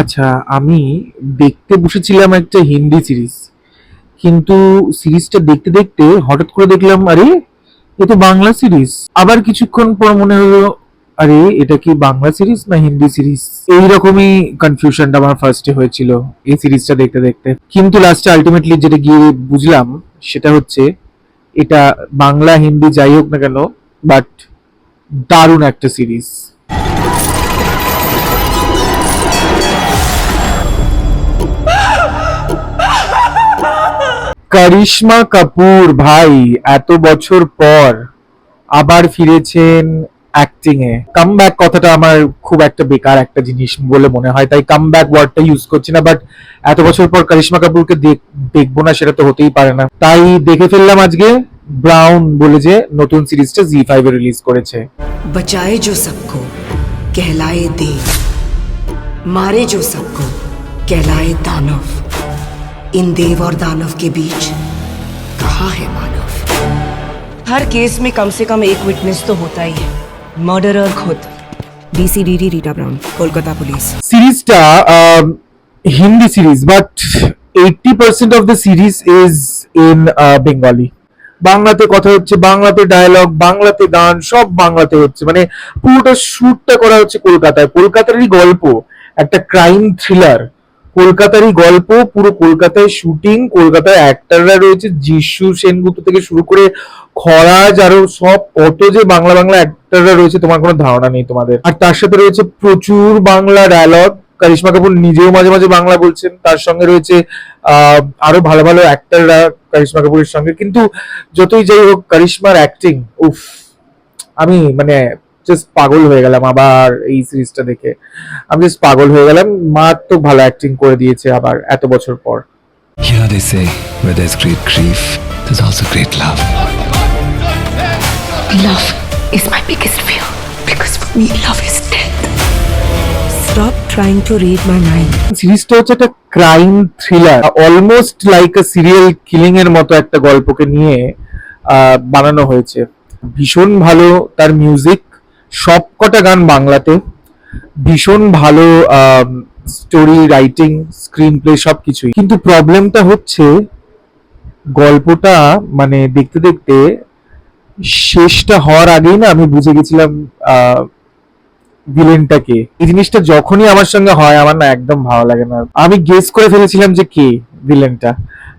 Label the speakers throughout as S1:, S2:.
S1: আচ্ছা, আমি দেখতে বসেছিলাম একটা হিন্দি সিরিজ। কিন্তু সিরিজটা দেখতে দেখতে হঠাৎ করে দেখলাম, আরে এ তো বাংলা সিরিজ। আবার কিছুক্ষণ পর মনে হলো, আরে এটা কি বাংলা সিরিজ না হিন্দি সিরিজ। এইরকমই কনফিউশনটা আমার ফার্স্টে হয়েছিল এই সিরিজটা দেখতে দেখতে। কিন্তু লাস্টে আলটিমেটলি যেটা গিয়ে বুঝলাম সেটা হচ্ছে এটা বাংলা হিন্দি যাই হোক না কেন, বাট দারুণ একটা সিরিজ। করিশ্মা কাপুর ভাই এত বছর পর আবার ফিরেছেন অ্যাক্টিং এ। কামব্যাক কথাটা আমার খুব একটা বেকার একটা জিনিস বলে মনে হয়, তাই কামব্যাক ওয়ার্ডটা ইউজ করছি না। বাট এত বছর পর করিশ্মা কাপুরকে দেখবো না সেটা তো হতেই পারে না, তাই দেখে ফেললাম আজকে। ব্রাউন বলে যে নতুন সিরিজটা জি5 এ রিলিজ করেছে।
S2: बचाए जो सबको कहलाए देव, मारे जो सबको कहलाए दानव। इन देव और दानव के बीच कहाँ है मानव? हर केस में कम से कम एक विटनेस तो होता ही है, मर्डरर खुद। डीसीडीडी रीटा ब्राउन, कोलकाता पुलिस।
S1: সিরিজটা Hindi series, but 80% of the series is in Bengali. বাংলাতে কথা হচ্ছে, বাংলাতে ডায়লগ, বাংলাতে গান, সব বাংলাতে হচ্ছে। মানে পুরোটা শুটটা করা হচ্ছে কলকাতায়। কলকাতারই গল্প, একটা ক্রাইম থ্রিলার, কলকাতারই গল্প, পুরো কলকাতায় শুটিং, কলকাতায় অ্যাক্টররা রয়েছে, যিশু সেনগুপ্ত থেকে শুরু করে খরাজ, আরো সব কত যে বাংলা বাংলা অ্যাক্টররা রয়েছে তোমার কোনো ধারণা নেই তোমাদের। আর তার সাথে রয়েছে প্রচুর বাংলা ডায়লগ। করিশ্মা কাপুর নিজেও মাঝে মাঝে বাংলা বলছেন, তার সঙ্গে রয়েছে আরো ভালো ভালো অ্যাক্টররা করিশ্মা কাপুরের সঙ্গে। কিন্তু যতই যাই হোক, করিশ্মার অ্যাক্টিং, উফ, আমি মানে জাস্ট পাগল হয়ে গেলাম আবার এই সিরিজটা দেখে। আমি জাস্ট পাগল হয়ে গেলাম। মারাত্মক ভালো অ্যাক্টিং করে দিয়েছে আবার এত বছর পর।
S3: You know, they say where there's great grief, there's also great love.
S2: Love is my biggest fear, because for me love is death. Stop trying to read my mind.
S1: সিরিজটা হচ্ছে একটা ক্রাইম থ্রিলার, অলমোস্ট লাইক আ serial killing এর মতো একটা গল্পকে নিয়ে বানানো হয়েছে। ভীষণ ভালো তার মিউজিক, সবকটা গান বাংলাতে। ভীষণ ভালো স্টোরি রাইটিং, স্ক্রিন প্লে, সবকিছুই। কিন্তু প্রবলেমটা হচ্ছে গল্পটা মানে দেখতে দেখতে শেষটা হওয়ার আগেই না আমি বুঝে গেছিলাম ভিলেনটাকে। এই জিনিসটা যখনই আমার সঙ্গে হয় আমার না একদম ভালো লাগে না। আমি গেস করে ফেলেছিলাম যে কে ভিলেনটা,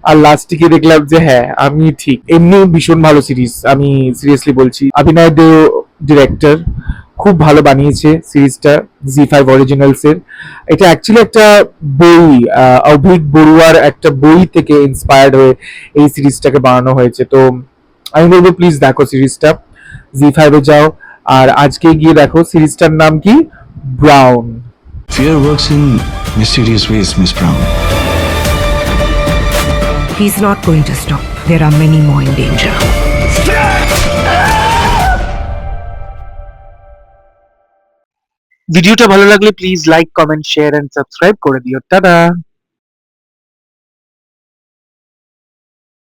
S1: আর লাস্টে গিয়ে দেখলাম যে হ্যাঁ আমি ঠিক। এমনি ভীষণ ভালো সিরিজ, আমি সিরিয়াসলি বলছি। অভিনয় দেও ডিরেক্টর, খুব ভালো বানিয়েছে সিরিজটা জি5 অরিজিনালস এর। এটা অ্যাকচুয়ালি একটা বই, অভিক বড়ুয়ার একটা বই থেকে ইন্সপায়ার্ড হয়ে এই সিরিজটাকে বানানো হয়েছে। তো আমি বলবো প্লিজ দেখো সিরিজটা, জি5 এ যাও। আর আজকে গিয়ে দেখো সিরিজটার নাম কি, brown.
S3: Fear works in mysterious ways, Miss Brown.
S2: He's not going to stop. There are many more in danger.
S1: ভিডিওটা ভালো লাগলে please like, comment, share and subscribe করে দিও। টাটা।